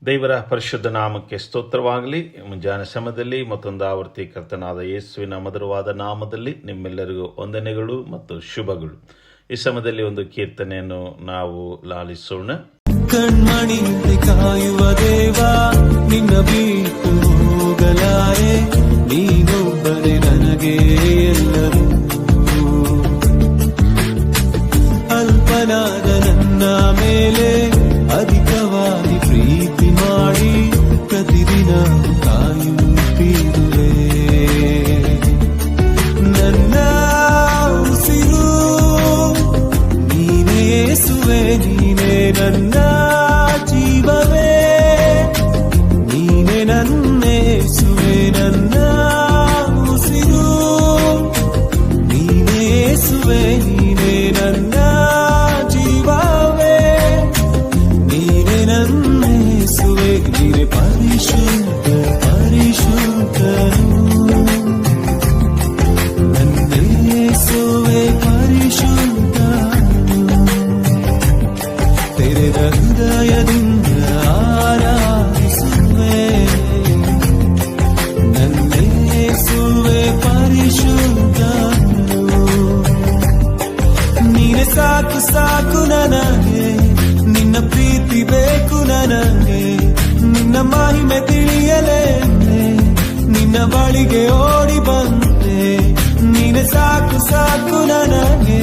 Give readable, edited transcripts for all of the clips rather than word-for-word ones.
ದೇವರ ಪರಿಶುದ್ಧ ನಾಮಕ್ಕೆ ಸ್ತೋತ್ರವಾಗಲಿ. ಮುಂಜಾನೆ ಸಮಯದಲ್ಲಿ ಮತ್ತೊಂದು ಆವರ್ತಿ ಕರ್ತನಾದ ಯೇಸುವಿನ ಮಧುರವಾದ ನಾಮದಲ್ಲಿ ನಿಮ್ಮೆಲ್ಲರಿಗೂ ವಂದನೆಗಳು ಮತ್ತು ಶುಭಗಳು. ಈ ಸಮಯದಲ್ಲಿ ಒಂದು ಕೀರ್ತನೆಯನ್ನು ನಾವು ಲಾಲಿಸೋಣ. ಕಣ್ಮಣಿ ಕಾಯುವ ದೇವ ನಿನ್ನ ಬಿಟ್ಟು ಹೋಗಲಾರೆ, ನೀನೊಬ್ಬನೇ ನನಗೆ ಎಲ್ಲರೂ. ಅಲ್ಪನಾದ ನನ್ನ ಮೇಲೆ ಅಧಿಕವಾಗಿ ಪ್ರೀತಿ ಮಾಡಿ ಪ್ರತಿದಿನ ಕಾಯುತ್ತಿರುವೆ. ನನ್ನ ಉಸಿರು ನೀನೇ ಯೇಸುವೆ, ನೀನೇ ನನ್ನ ಜೀವವೇ, ನೀನೇ ನನ್ನ ಯೇಸುವೆ. ನನ್ನ ಉಸಿರು ನೀನೇ ಯೇಸುವೆ, ನೀನೇ ನನ್ನ ಜೀವವೇ, ನೀನೇ ನನ್ನ ಯೇಸುವೆ. ನೀನೇ ಪರಿಶುದ್ಧ ಪರಿಶುದ್ಧನು, ನನ್ನ ಯೇಸುವೆ ಪರಿಶುದ್ಧನು. ತೆರೆದ ಹೃದಯದಿಂದ ಆರಾಧಿಸುವೆ, ನನ್ನ ಯೇಸುವೆ ಪರಿಶುದ್ಧನು. ನೀನೆ ಸಾಕು ಸಾಕು ನನಗೆ, ನಿನ್ನ ಪ್ರೀತಿ ಬೇಕು ನನಗೆ, ನಿನ್ನ ಮಹಿಮೆ ತಿಳಿಯಲೇ ನಿನ್ನ ಬಳಿಗೆ ಓಡಿ ಬಂದೆ. ನೀನೆ ಸಾಕು ಸಾಕು ನನಗೆ,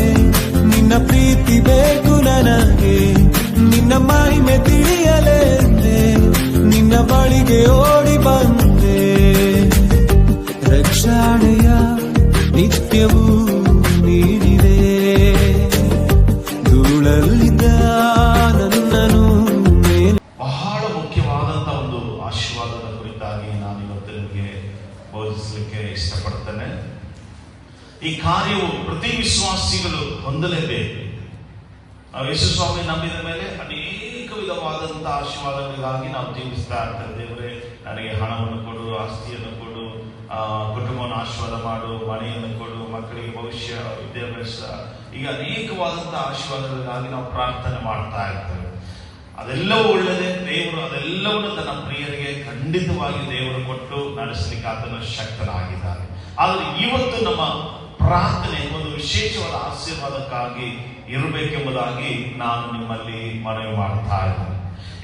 ನಿನ್ನ ಪ್ರೀತಿ ಬೇಕು ನನಗೆ, ನಿನ್ನ ಮಹಿಮೆ ತಿಳಿಯಲೇ ನಿನ್ನ ಬಳಿಗೆ ಓಡಿ ಬಂದೆ. ರಕ್ಷಣೆಯ ನಿತ್ಯವೂ ನೀಡಿದೆ, ಧೂಳಲ್ಲಿದ್ದ ನನ್ನನು ಮೇಲೆ. ಬಹಳ ಮುಖ್ಯವಾದಂಥ ಒಂದು ಆಶೀರ್ವಾದದ ಕುರಿತಾಗಿ ನಾನು ಇವತ್ತು ನಿಮಗೆ ಬೋಧಿಸಲಿಕ್ಕೆ ಇಷ್ಟಪಡ್ತೇನೆ. ಈ ಕಾರ್ಯವು ಪ್ರತಿ ವಿಶ್ವಾಸಿಗಳು ಹೊಂದಲೇಬೇಕು. ನಾವು ಯೇಸು ಸ್ವಾಮಿ ನಂಬಿದ ಮೇಲೆ ಅನೇಕ ವಿಧವಾದಂತಹ ಆಶೀರ್ವಾದಗಳಿಗಾಗಿ ನಾವು ಜೀವಿಸ್ತಾ ಇರ್ತೇವೆ. ದೇವರೇ ನನಗೆ ಹಣವನ್ನು ಕೊಡು, ಆಸ್ತಿಯನ್ನು ಕೊಡು, ಕುಟುಂಬವನ್ನು ಆಶೀರ್ವಾದ ಮಾಡು, ಮನೆಯನ್ನು ಕೊಡು, ಮಕ್ಕಳಿಗೆ ಭವಿಷ್ಯ, ವಿದ್ಯಾಭ್ಯಾಸ, ಈಗ ಅನೇಕವಾದಂತಹ ಆಶೀರ್ವಾದಗಳಿಗಾಗಿ ನಾವು ಪ್ರಾರ್ಥನೆ ಮಾಡ್ತಾ ಇರ್ತೇವೆ. ಅದೆಲ್ಲವೂ ಒಳ್ಳೆಯದೇ. ದೇವರು ಅದೆಲ್ಲವನ್ನು ತನ್ನ ಪ್ರಿಯರಿಗೆ ಖಂಡಿತವಾಗಿ ದೇವರು ಕೊಟ್ಟು ನಡೆಸಲಿಕ್ಕೆ ಆತನ ಶಕ್ತನಾಗಿದ್ದಾನೆ. ಆದರೆ ಇವತ್ತು ನಮ್ಮ ಪ್ರಾರ್ಥನೆ ಒಂದು ವಿಶೇಷವಾದ ಆಶೀರ್ವಾದಕ್ಕಾಗಿ ಇರಬೇಕೆಂಬುದಾಗಿ ನಾನು ನಿಮ್ಮಲ್ಲಿ ಮನವಿ ಮಾಡ್ತಾ ಇದ್ದೇನೆ.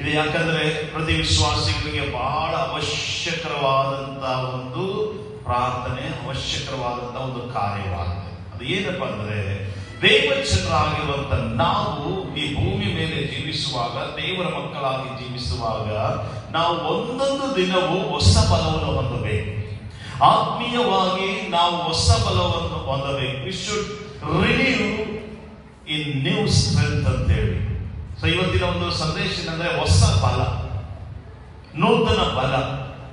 ಇದು ಯಾಕಂದ್ರೆ ಪ್ರತಿ ವಿಶ್ವಾಸಿಗಳಿಗೆ ಬಹಳ ಅವಶ್ಯಕರವಾದಂತಹ ಒಂದು ಪ್ರಾರ್ಥನೆ, ಅವಶ್ಯಕರವಾದಂತಹ ಒಂದು ಕಾರ್ಯವಾಗಿದೆ. ಅದು ಏನಪ್ಪಾ ಅಂದ್ರೆ, ದೇವಚಂದ್ರಾಗಿರುವಂತ ನಾವು ಈ ಭೂಮಿ ಮೇಲೆ ಜೀವಿಸುವಾಗ, ದೇವರ ಮಕ್ಕಳಾಗಿ ಜೀವಿಸುವಾಗ ನಾವು ಒಂದೊಂದು ದಿನವೂ ಹೊಸ ಬಲವನ್ನು ಹೊಂದಬೇಕು. ಆತ್ಮೀಯವಾಗಿ ನಾವು ಹೊಸ ಬಲವನ್ನು ಹೊಂದಬೇಕು. We should renew in new strength ಅಂತ ಹೇಳಿ. ಸೊ ಇವತ್ತಿನ ಒಂದು ಸಂದೇಶ ಏನಂದ್ರೆ ಹೊಸ ಬಲ, ನೂತನ ಬಲ,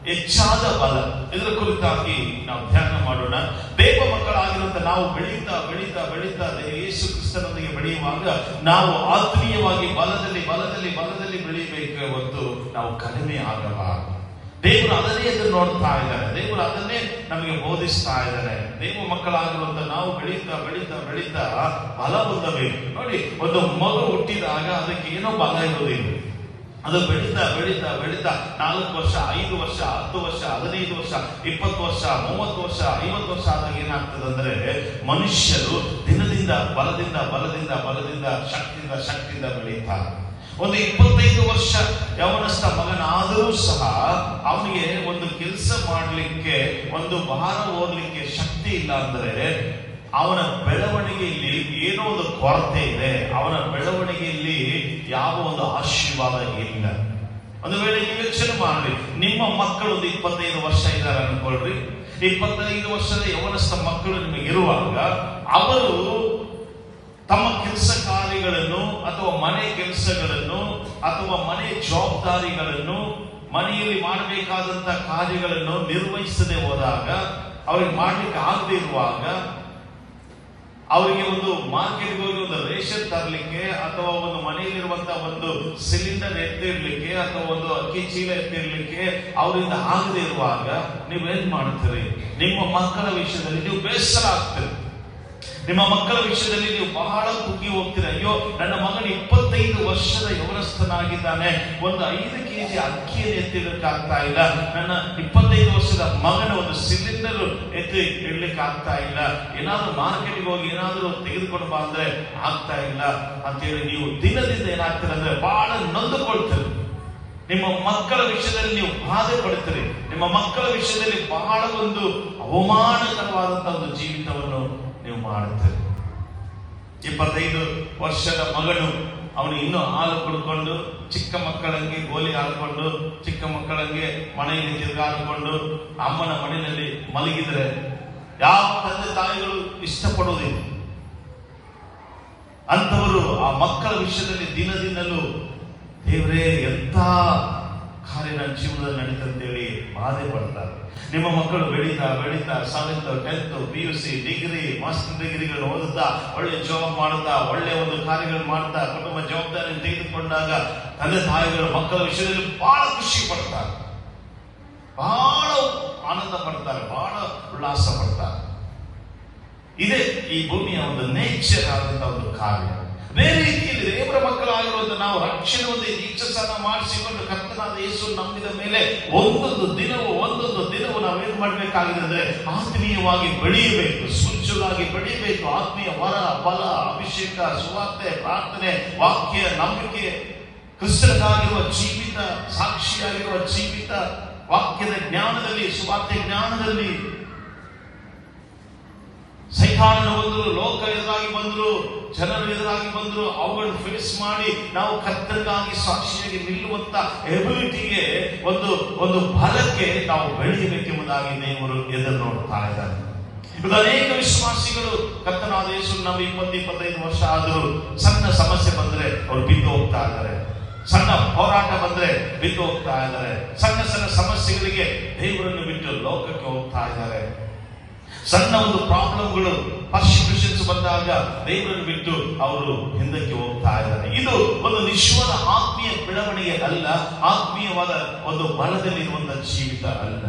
ಹೆಚ್ಚಾದ ಬಲ. ಇದರ ಕುರಿತಾಗಿ ನಾವು ಧ್ಯಾನ ಮಾಡೋಣ. ದೇವ ಮಕ್ಕಳಾಗಿರುವಂತ ನಾವು ಬೆಳೀತಾ ಬೆಳೀತಾ ಬೆಳೀತಾ ಯೇಸು ಕ್ರಿಸ್ತನೊಂದಿಗೆ ಬೆಳೆಯುವಾಗ ನಾವು ಆತ್ಮೀಯವಾಗಿ ಬಲದಲ್ಲಿ ಬಲದಲ್ಲಿ ಬಲದಲ್ಲಿ ಬೆಳೀಬೇಕು ಹೊತ್ತು ನಾವು ಕಡಿಮೆ ಆಗಬಾರದು. ದೇವರು ಅದನ್ನೇ ಎದುರು ನೋಡ್ತಾ ಇದ್ದಾರೆ. ದೇವರು ಅದನ್ನೇ ನಮಗೆ ಬೋಧಿಸ್ತಾ ಇದ್ದಾರೆ. ದೇವ ಮಕ್ಕಳಾಗಿರುವಂತ ನಾವು ಬೆಳೀತಾ ಬೆಳೀತಾ ಬೆಳೀತಾ ಬಲ ಹೊಂದಬೇಕು. ನೋಡಿ, ಒಂದು ಮಗು ಹುಟ್ಟಿದಾಗ ಅದಕ್ಕೆ ಏನೋ ಬಲ ಇರೋದಿಲ್ಲ. ಅದು ಬೆಳೀತಾ ಬೆಳೀತಾ ಬೆಳೀತಾ 4 ವರ್ಷ, 5 ವರ್ಷ, 10 ವರ್ಷ, 15 ವರ್ಷ, 20 ವರ್ಷ, 30 ವರ್ಷ, 50 ವರ್ಷ ಆದಾಗ ಏನಾಗ್ತದೆ ಅಂದ್ರೆ, ಮನುಷ್ಯರು ದಿನದಿಂದ ಬಲದಿಂದ ಬಲದಿಂದ ಬಲದಿಂದ ಶಕ್ತಿಯಿಂದ ಶಕ್ತಿಯಿಂದ ಬೆಳೀತಾರೆ. ಒಂದು 25 ವರ್ಷ ಯವನಸ್ಥ ಮಗನಾದರೂ ಸಹ ಅವನಿಗೆ ಒಂದು ಕೆಲಸ ಮಾಡಲಿಕ್ಕೆ, ಒಂದು ಭಾರ ಓದಲಿಕ್ಕೆ ಶಕ್ತಿ ಇಲ್ಲ ಅಂದ್ರೆ ಅವನ ಬೆಳವಣಿಗೆಯಲ್ಲಿ ಏನೋ ಒಂದು ಕೊರತೆ ಇದೆ. ಅವನ ಬೆಳವಣಿಗೆಯಲ್ಲಿ ಯಾವ ಒಂದು ಆಶೀರ್ವಾದ ಇಲ್ಲ. ಒಂದು ವೇಳೆ ನೀವು ಯೋಚನೆ ಮಾಡ್ರಿ, ನಿಮ್ಮ ಮಕ್ಕಳು ಒಂದು 25 ವರ್ಷ ಇದ್ದಾರೆ ಅನ್ಕೊಳ್ರಿ. 25 ವರ್ಷದ ಯವನಸ್ಥ ಮಕ್ಕಳು ನಿಮಗೆ ಇರುವಾಗ ಅವರು ತಮ್ಮ ಕೆಲಸ ಕಾರ್ಯಗಳನ್ನು ಅಥವಾ ಮನೆ ಕೆಲಸಗಳನ್ನು ಅಥವಾ ಮನೆ ಜವಾಬ್ದಾರಿಗಳನ್ನು, ಮನೆಯಲ್ಲಿ ಮಾಡಬೇಕಾದಂತಹ ಕಾರ್ಯಗಳನ್ನು ನಿರ್ವಹಿಸದೆ ಹೋದಾಗ, ಅವರಿಗೆ ಮಾಡ್ಲಿಕ್ಕೆ ಆಗದೆ ಇರುವಾಗ, ಅವರಿಗೆ ಒಂದು ಮಾರ್ಕೆಟ್ಗೆ ಹೋಗಿ ಒಂದು ರೇಷನ್ ತರಲಿಕ್ಕೆ ಅಥವಾ ಒಂದು ಮನೆಯಲ್ಲಿರುವಂತಹ ಒಂದು ಸಿಲಿಂಡರ್ ಎತ್ತಿರ್ಲಿಕ್ಕೆ ಅಥವಾ ಒಂದು ಅಕ್ಕಿ ಚೀಲ ಎತ್ತಿರ್ಲಿಕ್ಕೆ ಅವರಿಂದ ಆಗದೆ ಇರುವಾಗ ನೀವೇನ್ ಮಾಡ್ತೀರಿ? ನಿಮ್ಮ ಮಕ್ಕಳ ವಿಷಯದಲ್ಲಿ ನೀವು ಬೇಸರ ಆಗ್ತೀರಿ. ನಿಮ್ಮ ಮಕ್ಕಳ ವಿಷಯದಲ್ಲಿ ನೀವು ಬಹಳ ಕುಗ್ಗಿ ಹೋಗ್ತೀರ. ಅಯ್ಯೋ, ನನ್ನ ಮಗನು 25 ವರ್ಷದ ಯವನಸ್ಥನಾಗಿದ್ದಾನೆ, ಒಂದು 5 kg ಅಕ್ಕಿಯನ್ನು ಎತ್ತಿಡಕ್ಕಾಗ್ತಾ ಇಲ್ಲ. ನನ್ನ 25 ವರ್ಷದ ಮಗನ ಒಂದು ಸಿಲಿಂಡರ್ ಎತ್ತಿ ಇಡ್ಲಿಕ್ಕೆ ಆಗ್ತಾ ಇಲ್ಲ. ಏನಾದ್ರೂ ಮಾರ್ಕೆಟ್ಗೆ ಹೋಗಿ ಏನಾದ್ರೂ ತೆಗೆದುಕೊಂಡು ಬಾ ಅಂದ್ರೆ ಆಗ್ತಾ ಇಲ್ಲ ಅಂತೇಳಿ ನೀವು ದಿನದಿಂದ ಏನಾಗ್ತೀರ ಅಂದ್ರೆ ಬಹಳ ನೊಂದುಕೊಳ್ತೀರಿ. ನಿಮ್ಮ ಮಕ್ಕಳ ವಿಷಯದಲ್ಲಿ ನೀವು ಬಾಧೆ ಪಡ್ತೀರಿ. ನಿಮ್ಮ ಮಕ್ಕಳ ವಿಷಯದಲ್ಲಿ ಬಹಳ ಒಂದು ಅವಮಾನಕರವಾದಂತಹ ಒಂದು ಜೀವಿತವನ್ನು ನೀವು ಮಾಡುತ್ತೀರಿ. 25 ವರ್ಷದ ಮಗನು ಅವನು ಇನ್ನೂ ಹಾಲು ಕುಡ್ಕೊಂಡು, ಚಿಕ್ಕ ಮಕ್ಕಳಂಗೆ ಗೋಲಿ ಆಡ್ಕೊಂಡು, ಚಿಕ್ಕ ಮಕ್ಕಳಂಗೆ ಮನೆಯಲ್ಲಿ ತಿರುಗಾಡಿಕೊಂಡು ಅಮ್ಮನ ಮನೆಯಲ್ಲಿ ಮಲಗಿದರೆ ಯಾವ ತಂದೆ ತಾಯಿಗಳು ಇಷ್ಟಪಡುವುದಿಲ್ಲ. ಅಂತವರು ಆ ಮಕ್ಕಳ ವಿಷಯದಲ್ಲಿ ದಿನದಿಂದಲೂ ದೇವರೇ ಎಂತ ಕಾರ್ಯ ನನ್ನ ಜೀವನದಲ್ಲಿ ನಡೀತಂತೇಳಿ ಬಾಧೆ ಪಡ್ತಾರೆ. ನಿಮ್ಮ ಮಕ್ಕಳು ಬೆಳೀತಾ 7th 10th PUC degree master ಡಿಗ್ರಿಗಳು ಓದುತ್ತಾ, ಒಳ್ಳೆ ಜಾಬ್ ಮಾಡುತ್ತಾ, ಒಳ್ಳೆ ಒಂದು ಕಾರ್ಯಗಳು ಮಾಡ್ತಾ, ಕುಟುಂಬ ಜವಾಬ್ದಾರಿ ತೆಗೆದುಕೊಂಡಾಗ ತಂದೆ ತಾಯಿಗಳು ಮಕ್ಕಳ ವಿಷಯದಲ್ಲಿ ಬಹಳ ಖುಷಿ ಪಡ್ತಾರೆ, ಬಹಳ ಆನಂದ ಪಡ್ತಾರೆ, ಬಹಳ ಉಲ್ಲಾಸ ಪಡ್ತಾರೆ. ಇದೇ ಈ ಭೂಮಿಯ ಒಂದು ನೇಚರ್ ಆದಂತಹ ಒಂದು ಕಾರ್ಯ. ಬೇರೆ ರೀತಿಯಲ್ಲಿ ದೇವರ ಮಕ್ಕಳಾಗಿರುವಂತ ನಾವು ರಕ್ಷಣೆ ಒಂದು ದೀಕ್ಷಾಸ್ನಾನ ಮಾಡಿಸಿಕೊಂಡು ಕರ್ತನಾದ ಯೇಸು ನಂಬಿದ ಮೇಲೆ ಒಂದೊಂದು ದಿನವೂ ನಾವೇನು ಮಾಡಬೇಕಾಗಿದೆ ಅಂದ್ರೆ ಆತ್ಮೀಯವಾಗಿ ಬೆಳೆಯಬೇಕು, ಸ್ಪಿರಿಚುವಲ್ ಬೆಳೆಯಬೇಕು. ಆತ್ಮೀಯ ವರ, ಬಲ, ಅಭಿಷೇಕ, ಸುವಾರ್ತೆ, ಪ್ರಾರ್ಥನೆ, ವಾಕ್ಯ, ನಂಬಿಕೆ, ಕ್ರಿಸ್ತನಿಗಾಗಿರುವ ಜೀವಿತ, ಸಾಕ್ಷಿಯಾಗಿರುವ ಜೀವಿತ, ವಾಕ್ಯದ ಜ್ಞಾನದಲ್ಲಿ, ಸುವಾರ್ತೆ ಜ್ಞಾನದಲ್ಲಿ. ಸೈತಾನನ ಬಂದರು, ಲೋಕ ಎದುರಾಗಿ ಬಂದರು, ಜನರು ಎದುರಾಗಿ ಬಂದರು, ಅವುಗಳನ್ನು ಫೇಸ್ ಮಾಡಿ ನಾವು ಕರ್ತನಿಗಾಗಿ ಸಾಕ್ಷಿಯಾಗಿ ನಿಲ್ಲುವಂತ ಎಬಿಲಿಟಿಗೆ ಒಂದು ಬಲಕ್ಕೆ ನಾವು ಬೆಳೆಯಬೇಕೆಂಬುದಾಗಿ ದೇವರು ಎದುರು ನೋಡ್ತಾ ಇದ್ದಾರೆ. ಇದು ಅನೇಕ ವಿಶ್ವಾಸಿಗಳು ಕರ್ತನಾದ ಯೇಸು ನಮ್ಮ 20-25 ವರ್ಷ ಆದರೂ ಸಣ್ಣ ಸಮಸ್ಯೆ ಬಂದ್ರೆ ಅವರು ಬಿದ್ದು ಹೋಗ್ತಾ ಇದ್ದಾರೆ, ಸಣ್ಣ ಹೋರಾಟ ಬಂದ್ರೆ ಬಿದ್ದು ಹೋಗ್ತಾ ಇದ್ದಾರೆ, ಸಣ್ಣ ಸಮಸ್ಯೆಗಳಿಗೆ ದೇವರನ್ನು ಬಿಟ್ಟು ಲೋಕಕ್ಕೆ ಹೋಗ್ತಾ ಇದ್ದಾರೆ. ಸಣ್ಣ ಒಂದು ಪ್ರಾಬ್ಲಮ್ಗಳು, ಪರ್ಸಿಕ್ಯೂಷನ್ಸ್ ಬಂದಾಗ ದೇವರನ್ನು ಬಿಟ್ಟು ಅವರು ಹಿಂದಕ್ಕೆ ಹೋಗ್ತಾ ಇದ್ದಾರೆ. ಇದು ಒಂದು ನಿಶ್ವದ ಆತ್ಮೀಯ ಬೆಳವಣಿಗೆ ಅಲ್ಲ, ಆತ್ಮೀಯವಾದ ಒಂದು ಬಲದಲ್ಲಿರುವಂತಹ ಜೀವಿತ ಅಲ್ಲ.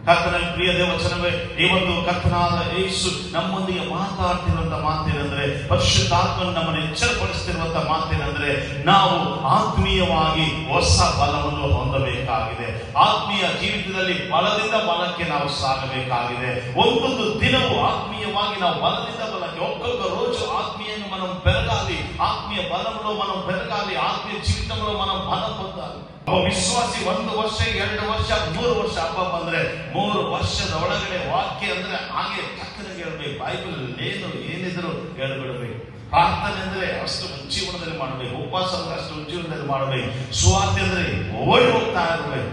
ಕರ್ತನಲ್ಲಿ ಪ್ರಿಯ ದೇವಚನವೇ, ಇವತ್ತು ಕರ್ತನಾದ ಯೇಸು ನಮ್ಮೊಂದಿಗೆ ಮಾತಾಡ್ತಿರುವಂತ ಮಾತೇನೆಂದ್ರೆ, ಪರಿಶುದ್ಧಾತ್ಮನು ನಮ್ಮನ್ನು ಎಚ್ಚರಪಡಿಸ್ತಿರುವಂತ ಮಾತೇನೆಂದ್ರೆ, ನಾವು ಆತ್ಮೀಯವಾಗಿ ಹೊಸ ಬಲವನ್ನು ಹೊಂದಬೇಕಾಗಿದೆ. ಆತ್ಮೀಯ ಜೀವಿತದಲ್ಲಿ ಬಲದಿಂದ ಬಲಕ್ಕೆ ನಾವು ಸಾಗಬೇಕಾಗಿದೆ. ಒಂದೊಂದು ದಿನವೂ ಆತ್ಮೀಯವಾಗಿ ನಾವು ಬಲದಿಂದ ಬಲಕ್ಕೆ, ఒక్కొక్క రోజు ఆత్మీయంగా మనం పెరగాలి, ఆత్మీయ బలంలో మనం పెరగాలి, ఆత్మీయ జీవితంలో మనం బలం పొందాలి. ಒಬ್ಬ ವಿಶ್ವಾಸಿ 1 ವರ್ಷ 2 ವರ್ಷ 3 ವರ್ಷ ಹಬ್ಬ ಬಂದ್ರೆ 3 ವರ್ಷದ ಒಳಗಡೆ ವಾಕ್ಯ ಅಂದ್ರೆ ಹಾಗೆ ಟಕ್ಕನೆ ಹೇಳ್ಬೇಕು. ಬೈಬಲ್ ಏನಿದ್ರು ಹೇಳ್ಬಿಡ್ಬೇಕು. ಪ್ರಾರ್ಥನೆ ಅಂದ್ರೆ ಅಷ್ಟು ಜೀವನದಲ್ಲಿ ಮಾಡಬೇಕು, ಉಪವಾಸ ಅಂದ್ರೆ ಅಷ್ಟು ಜೀವನದಲ್ಲಿ ಮಾಡಬೇಕು, ಸುವಾರ್ತೆ ಅಂದ್ರೆ ಓಡಿ ಹೋಗ್ತಾ ಇರಬೇಕು,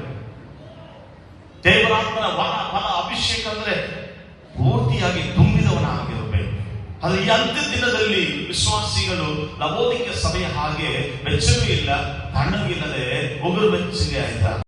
ದೇವರಾತ್ಮನ ಫಲ ಅಭಿಷೇಕ ಅಂದ್ರೆ ಪೂರ್ತಿಯಾಗಿ ತುಂಬಿದವನಾಗಿರಬೇಕು. ಅದು ಈ ಅಂತ್ಯ ದಿನದಲ್ಲಿ ವಿಶ್ವಾಸಿಗಳು ಲವೋದಿಕ ಸಭೆಯ ಹಾಗೆ ಬೆಚ್ಚಗೂ ಇಲ್ಲ, ತಣ್ಣಗಿಲ್ಲದೆ ಉಗುರು ಬೆಚ್ಚಗೆ ಆಯ್ತಾ